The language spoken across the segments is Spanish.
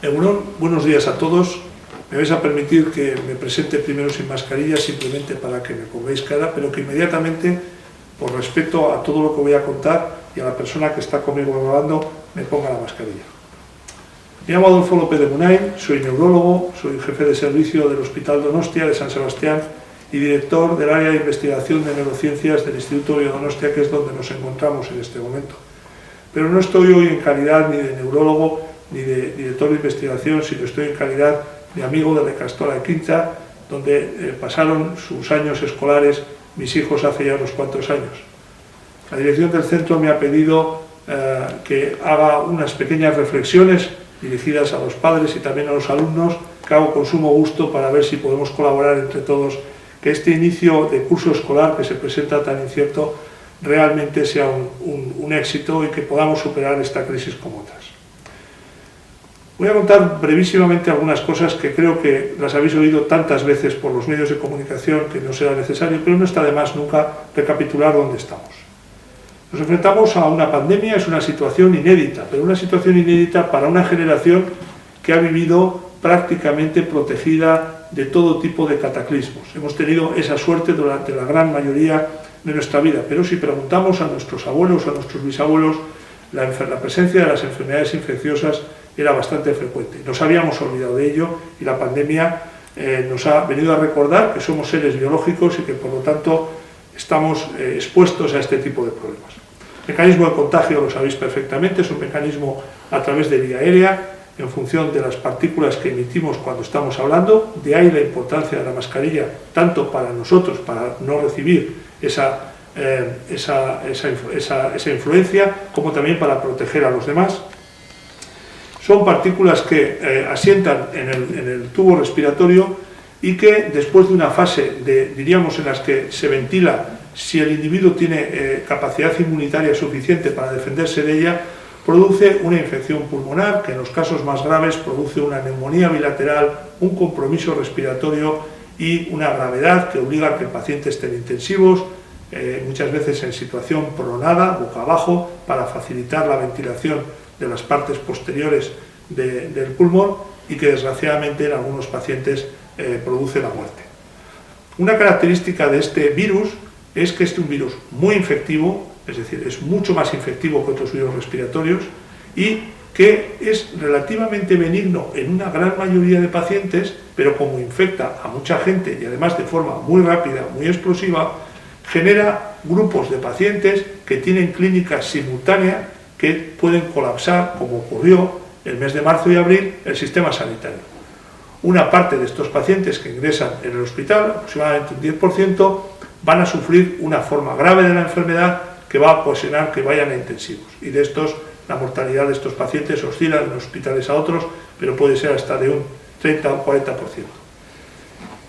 Egunon, buenos días a todos. Me vais a permitir que me presente primero sin mascarilla, simplemente para que me pongáis cara, pero que inmediatamente, por respeto a todo lo que voy a contar y a la persona que está conmigo hablando, me ponga la mascarilla. Me llamo Adolfo López de Munain, soy neurólogo, soy jefe de servicio del Hospital Donostia de San Sebastián y director del área de investigación de neurociencias del Instituto Biodonostia, que es donde nos encontramos en este momento. Pero no estoy hoy en calidad ni de neurólogo ni de director de investigación, sino estoy en calidad de amigo de la Castola de Quinta, donde pasaron sus años escolares mis hijos hace ya unos cuantos años. La dirección del centro me ha pedido que haga unas pequeñas reflexiones dirigidas a los padres y también a los alumnos, que hago con sumo gusto para ver si podemos colaborar entre todos, que este inicio de curso escolar que se presenta tan incierto realmente sea un éxito y que podamos superar esta crisis como otras. Voy a contar brevísimamente algunas cosas que creo que las habéis oído tantas veces por los medios de comunicación que no será necesario, pero no está de más nunca recapitular dónde estamos. Nos enfrentamos a una pandemia, es una situación inédita, pero una situación inédita para una generación que ha vivido prácticamente protegida de todo tipo de cataclismos. Hemos tenido esa suerte durante la gran mayoría de nuestra vida, pero si preguntamos a nuestros abuelos o a nuestros bisabuelos, la presencia de las enfermedades infecciosas era bastante frecuente. Nos habíamos olvidado de ello y la pandemia nos ha venido a recordar que somos seres biológicos y que por lo tanto estamos expuestos a este tipo de problemas. El mecanismo de contagio lo sabéis perfectamente, es un mecanismo a través de vía aérea, en función de las partículas que emitimos cuando estamos hablando, de ahí la importancia de la mascarilla, tanto para nosotros, para no recibir esa influencia, como también para proteger a los demás. Son partículas que asientan en el tubo respiratorio y que después de una fase, diríamos, en las que se ventila, si el individuo tiene capacidad inmunitaria suficiente para defenderse de ella, produce una infección pulmonar que en los casos más graves produce una neumonía bilateral, un compromiso respiratorio y una gravedad que obliga a que el paciente esté en intensivos, muchas veces en situación pronada, boca abajo, para facilitar la ventilación de las partes posteriores del pulmón y que desgraciadamente en algunos pacientes produce la muerte. Una característica de este virus es que es un virus muy infectivo, es decir, es mucho más infectivo que otros virus respiratorios y que es relativamente benigno en una gran mayoría de pacientes, pero como infecta a mucha gente y además de forma muy rápida, muy explosiva, genera grupos de pacientes que tienen clínicas simultáneas que pueden colapsar, como ocurrió el mes de marzo y abril, el sistema sanitario. Una parte de estos pacientes que ingresan en el hospital, aproximadamente un 10%, van a sufrir una forma grave de la enfermedad que va a ocasionar que vayan a intensivos. Y de estos, la mortalidad de estos pacientes oscila de unos hospitales a otros, pero puede ser hasta de un 30 o 40%.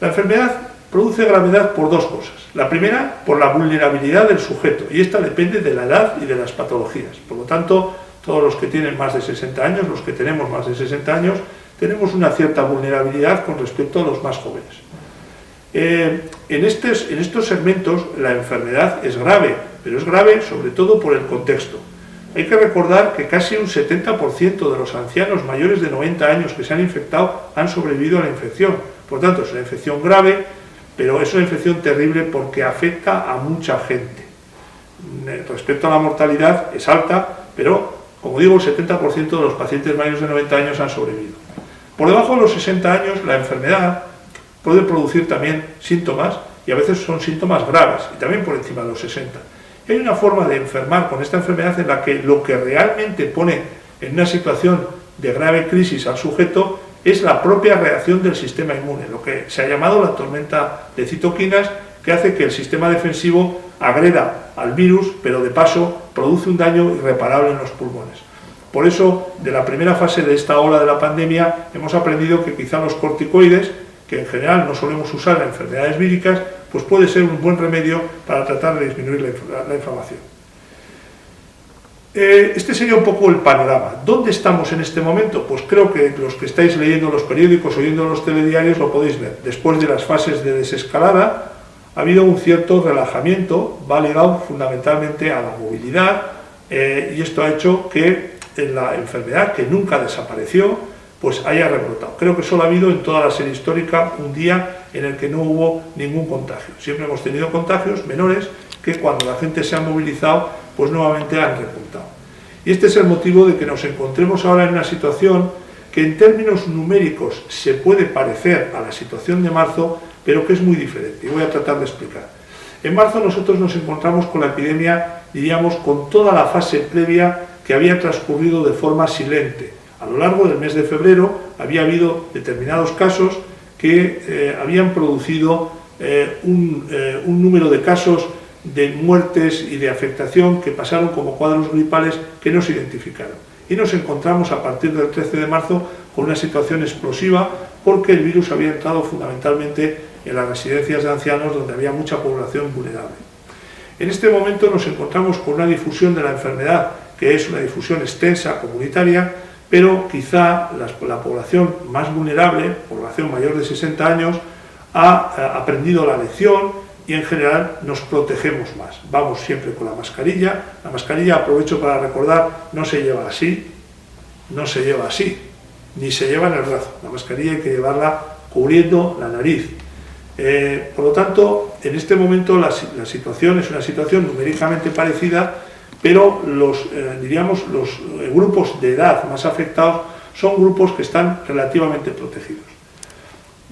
La enfermedad produce gravedad por dos cosas. La primera, por la vulnerabilidad del sujeto, y esta depende de la edad y de las patologías. Por lo tanto, todos los que tienen más de 60 años, los que tenemos más de 60 años, tenemos una cierta vulnerabilidad con respecto a los más jóvenes. En estos segmentos la enfermedad es grave, pero es grave sobre todo por el contexto. Hay que recordar que casi un 70% de los ancianos mayores de 90 años que se han infectado han sobrevivido a la infección. Por tanto, es una infección grave, pero es una infección terrible porque afecta a mucha gente. Respecto a la mortalidad es alta, pero como digo, el 70% de los pacientes mayores de 90 años han sobrevivido. Por debajo de los 60 años, la enfermedad puede producir también síntomas, y a veces son síntomas graves, y también por encima de los 60. Y hay una forma de enfermar con esta enfermedad en la que lo que realmente pone en una situación de grave crisis al sujeto es la propia reacción del sistema inmune, lo que se ha llamado la tormenta de citoquinas, que hace que el sistema defensivo agreda al virus, pero de paso produce un daño irreparable en los pulmones. Por eso, de la primera fase de esta ola de la pandemia, hemos aprendido que quizá los corticoides, que en general no solemos usar en enfermedades víricas, pues puede ser un buen remedio para tratar de disminuir la inflamación. Este sería un poco el panorama. ¿Dónde estamos en este momento? Pues creo que los que estáis leyendo los periódicos, oyendo los telediarios, lo podéis ver. Después de las fases de desescalada, ha habido un cierto relajamiento, va ligado fundamentalmente a la movilidad, y esto ha hecho que la enfermedad, que nunca desapareció, pues haya rebrotado. Creo que solo ha habido en toda la serie histórica un día en el que no hubo ningún contagio. Siempre hemos tenido contagios menores que cuando la gente se ha movilizado, pues nuevamente han repuntado. Y este es el motivo de que nos encontremos ahora en una situación que en términos numéricos se puede parecer a la situación de marzo, pero que es muy diferente. Y voy a tratar de explicar. En marzo nosotros nos encontramos con la epidemia, diríamos, con toda la fase previa que había transcurrido de forma silente. A lo largo del mes de febrero había habido determinados casos que habían producido un número de casos de muertes y de afectación que pasaron como cuadros gripales que no se identificaron. Y nos encontramos a partir del 13 de marzo con una situación explosiva porque el virus había entrado fundamentalmente en las residencias de ancianos donde había mucha población vulnerable. En este momento nos encontramos con una difusión de la enfermedad que es una difusión extensa, comunitaria, pero quizá la población más vulnerable, población mayor de 60 años, ha aprendido la lección y en general nos protegemos más. Vamos siempre con la mascarilla. La mascarilla, aprovecho para recordar, no se lleva así, no se lleva así, ni se lleva en el brazo. La mascarilla hay que llevarla cubriendo la nariz. Por lo tanto, en este momento la situación es una situación numéricamente parecida, pero diríamos, los grupos de edad más afectados son grupos que están relativamente protegidos.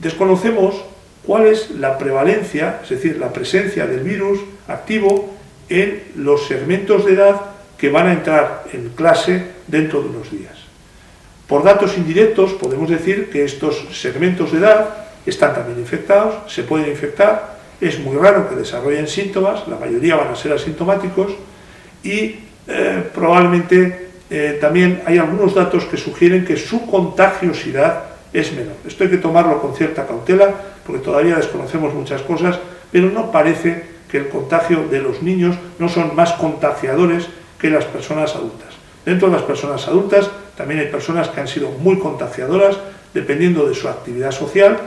Desconocemos cuál es la prevalencia, es decir, la presencia del virus activo en los segmentos de edad que van a entrar en clase dentro de unos días. Por datos indirectos podemos decir que estos segmentos de edad están también infectados, se pueden infectar, es muy raro que desarrollen síntomas, la mayoría van a ser asintomáticos y probablemente también hay algunos datos que sugieren que su contagiosidad es menor. Esto hay que tomarlo con cierta cautela porque todavía desconocemos muchas cosas, pero no parece que el contagio de los niños no son más contagiadores que las personas adultas. Dentro de las personas adultas también hay personas que han sido muy contagiadoras dependiendo de su actividad social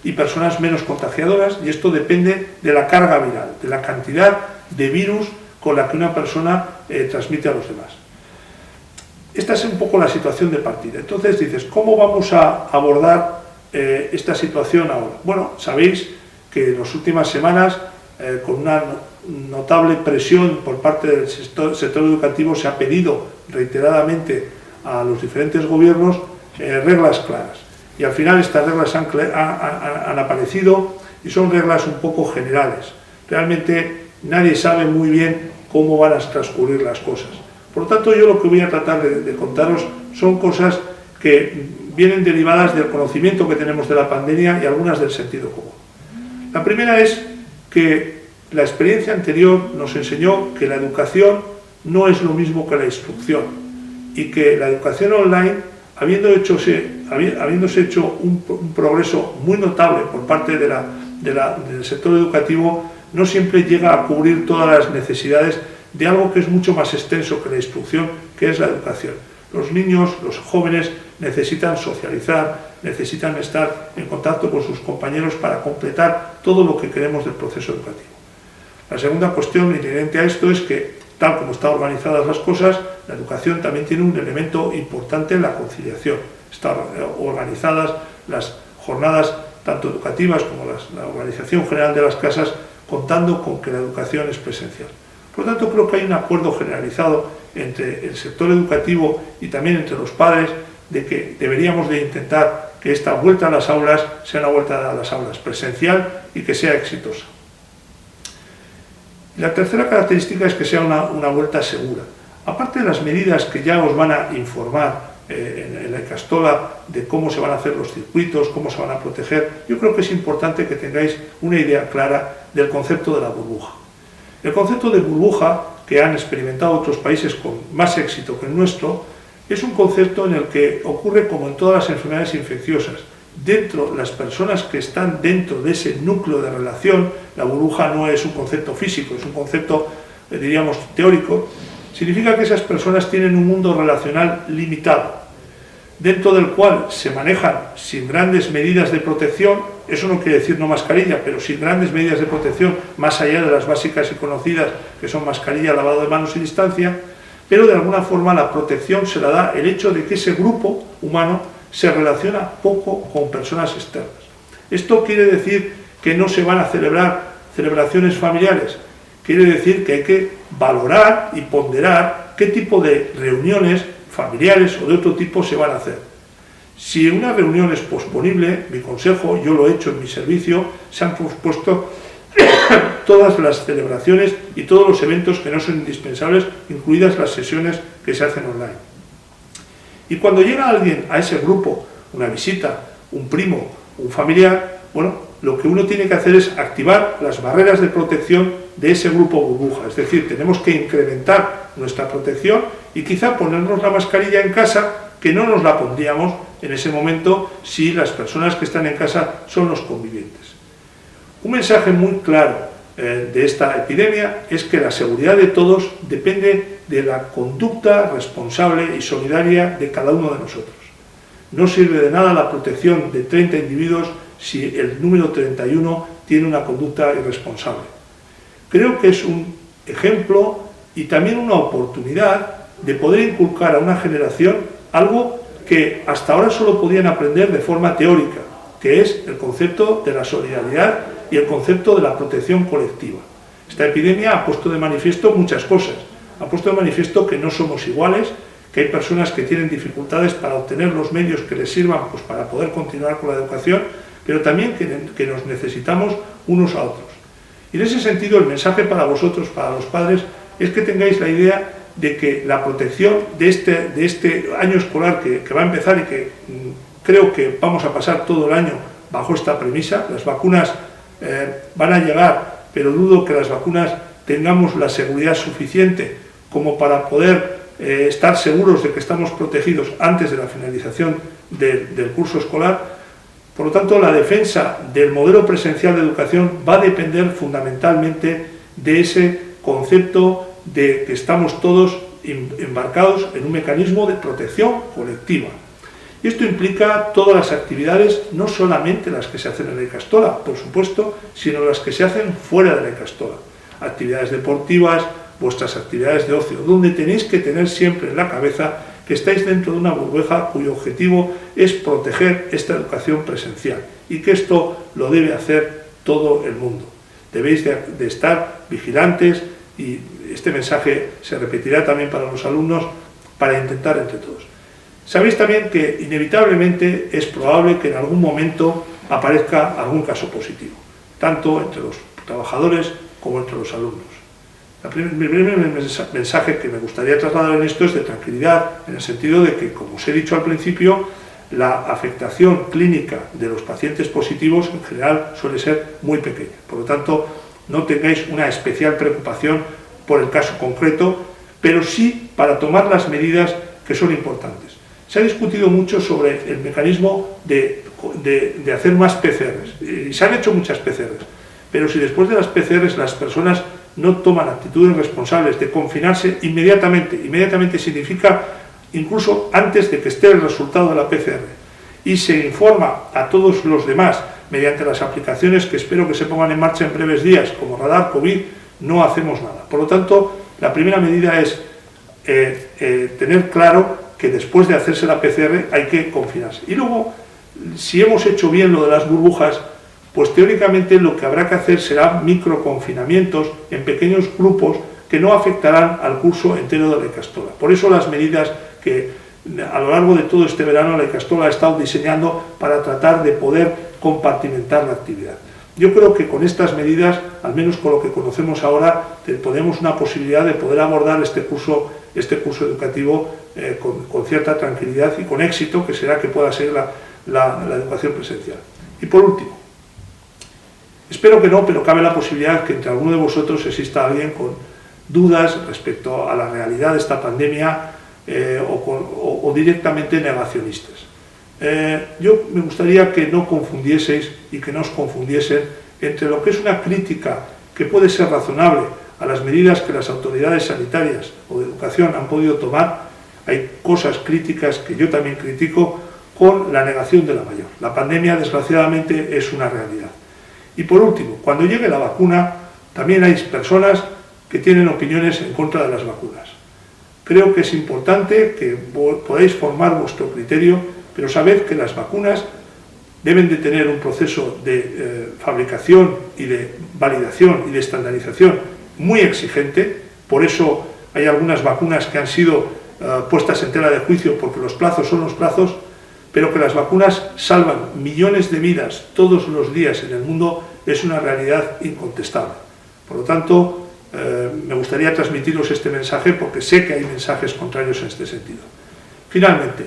y personas menos contagiadoras, y esto depende de la carga viral, de la cantidad de virus con la que una persona transmite a los demás. Esta es un poco la situación de partida. Entonces dices, ¿cómo vamos a abordar esta situación ahora? Bueno, sabéis que en las últimas semanas, con una notable presión por parte del sector educativo, se ha pedido reiteradamente a los diferentes gobiernos reglas claras. Y al final estas reglas han aparecido y son reglas un poco generales. Realmente nadie sabe muy bien cómo van a transcurrir las cosas. Por lo tanto, yo lo que voy a tratar de contaros son cosas que vienen derivadas del conocimiento que tenemos de la pandemia y algunas del sentido común. La primera es que la experiencia anterior nos enseñó que la educación no es lo mismo que la instrucción y que la educación online, habiéndose hecho un progreso muy notable por parte del sector educativo, no siempre llega a cubrir todas las necesidades de algo que es mucho más extenso que la instrucción, que es la educación. Los niños, los jóvenes necesitan socializar, necesitan estar en contacto con sus compañeros para completar todo lo que queremos del proceso educativo. La segunda cuestión inherente a esto es que, tal como están organizadas las cosas, la educación también tiene un elemento importante en la conciliación. Están organizadas las jornadas tanto educativas como la organización general de las casas, contando con que la educación es presencial. Por lo tanto, creo que hay un acuerdo generalizado entre el sector educativo y también entre los padres de que deberíamos de intentar que esta vuelta a las aulas sea una vuelta a las aulas presencial y que sea exitosa. Y la tercera característica es que sea una vuelta segura. Aparte de las medidas que ya os van a informar en la Icastola de cómo se van a hacer los circuitos, cómo se van a proteger, yo creo que es importante que tengáis una idea clara del concepto de la burbuja. El concepto de burbuja, que han experimentado otros países con más éxito que el nuestro, es un concepto en el que ocurre como en todas las enfermedades infecciosas. Las personas que están dentro de ese núcleo de relación, la burbuja no es un concepto físico, es un concepto, diríamos, teórico, significa que esas personas tienen un mundo relacional limitado, dentro del cual se manejan sin grandes medidas de protección. Eso no quiere decir no mascarilla, pero sin grandes medidas de protección, más allá de las básicas y conocidas, que son mascarilla, lavado de manos y distancia, pero de alguna forma la protección se la da el hecho de que ese grupo humano se relaciona poco con personas externas. ¿Esto quiere decir que no se van a celebrar celebraciones familiares? Quiere decir que hay que valorar y ponderar qué tipo de reuniones familiares o de otro tipo se van a hacer. Si una reunión es posponible, mi consejo, yo lo he hecho en mi servicio, se han pospuesto todas las celebraciones y todos los eventos que no son indispensables, incluidas las sesiones que se hacen online. Y cuando llega alguien a ese grupo, una visita, un primo, un familiar, bueno, lo que uno tiene que hacer es activar las barreras de protección de ese grupo burbuja. Es decir, tenemos que incrementar nuestra protección y quizá ponernos la mascarilla en casa, que no nos la pondríamos en ese momento si las personas que están en casa son los convivientes. Un mensaje muy claro de esta epidemia es que la seguridad de todos depende de la conducta responsable y solidaria de cada uno de nosotros. No sirve de nada la protección de 30 individuos si el número 31 tiene una conducta irresponsable. Creo que es un ejemplo y también una oportunidad de poder inculcar a una generación algo que hasta ahora solo podían aprender de forma teórica, que es el concepto de la solidaridad y el concepto de la protección colectiva. Esta epidemia ha puesto de manifiesto muchas cosas. Ha puesto de manifiesto que no somos iguales, que hay personas que tienen dificultades para obtener los medios que les sirvan pues, para poder continuar con la educación, pero también que nos necesitamos unos a otros. Y en ese sentido el mensaje para vosotros, para los padres, es que tengáis la idea de que la protección de este año escolar que va a empezar y que creo que vamos a pasar todo el año bajo esta premisa. Las vacunas van a llegar, pero dudo que las vacunas tengamos la seguridad suficiente como para poder estar seguros de que estamos protegidos antes de la finalización del curso escolar. Por lo tanto, la defensa del modelo presencial de educación va a depender fundamentalmente de ese concepto de que estamos todos embarcados en un mecanismo de protección colectiva. Y esto implica todas las actividades, no solamente las que se hacen en la Ikastola, por supuesto, sino las que se hacen fuera de la Ikastola. Actividades deportivas, vuestras actividades de ocio, donde tenéis que tener siempre en la cabeza que estáis dentro de una burbuja cuyo objetivo es proteger esta educación presencial y que esto lo debe hacer todo el mundo. Debéis de estar vigilantes y este mensaje se repetirá también para los alumnos para intentar entre todos. Sabéis también que inevitablemente es probable que en algún momento aparezca algún caso positivo, tanto entre los trabajadores como entre los alumnos. El primer mensaje que me gustaría trasladar en esto es de tranquilidad, en el sentido de que, como os he dicho al principio, la afectación clínica de los pacientes positivos en general suele ser muy pequeña. Por lo tanto, no tengáis una especial preocupación por el caso concreto, pero sí para tomar las medidas que son importantes. Se ha discutido mucho sobre el mecanismo de hacer más PCRs, y se han hecho muchas PCRs, pero si después de las PCRs las personas no toman actitudes responsables de confinarse inmediatamente significa incluso antes de que esté el resultado de la PCR, y se informa a todos los demás mediante las aplicaciones que espero que se pongan en marcha en breves días, como Radar COVID, no hacemos nada. Por lo tanto, la primera medida es tener claro que después de hacerse la PCR hay que confinarse. Y luego, si hemos hecho bien lo de las burbujas, pues teóricamente lo que habrá que hacer será microconfinamientos en pequeños grupos que no afectarán al curso entero de la Ikastola. Por eso las medidas que a lo largo de todo este verano la Ikastola ha estado diseñando para tratar de poder compartimentar la actividad. Yo creo que con estas medidas, al menos con lo que conocemos ahora, tenemos una posibilidad de poder abordar este curso educativo con cierta tranquilidad y con éxito, que será que pueda ser la educación presencial. Y por último, espero que no, pero cabe la posibilidad que entre alguno de vosotros exista alguien con dudas respecto a la realidad de esta pandemia o directamente negacionistas. Yo me gustaría que no confundieseis y que no os confundiesen entre lo que es una crítica que puede ser razonable a las medidas que las autoridades sanitarias o de educación han podido tomar. Hay cosas críticas que yo también critico, con la negación de la mayor. La pandemia, desgraciadamente, es una realidad. Y por último, cuando llegue la vacuna, también hay personas que tienen opiniones en contra de las vacunas. Creo que es importante que podáis formar vuestro criterio pero sabed que las vacunas deben de tener un proceso de fabricación y de validación y de estandarización muy exigente. Por eso hay algunas vacunas que han sido puestas en tela de juicio, porque los plazos son los plazos, pero que las vacunas salvan millones de vidas todos los días en el mundo es una realidad incontestable. Por lo tanto, me gustaría transmitiros este mensaje, porque sé que hay mensajes contrarios en este sentido. Finalmente,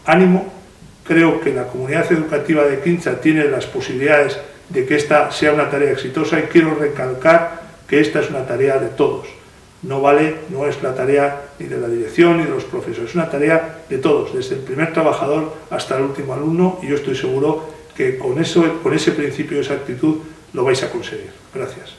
ánimo. Creo que la comunidad educativa de Quinza tiene las posibilidades de que esta sea una tarea exitosa, y quiero recalcar que esta es una tarea de todos. No es la tarea ni de la dirección ni de los profesores, es una tarea de todos, desde el primer trabajador hasta el último alumno, y yo estoy seguro que con ese principio y esa actitud lo vais a conseguir. Gracias.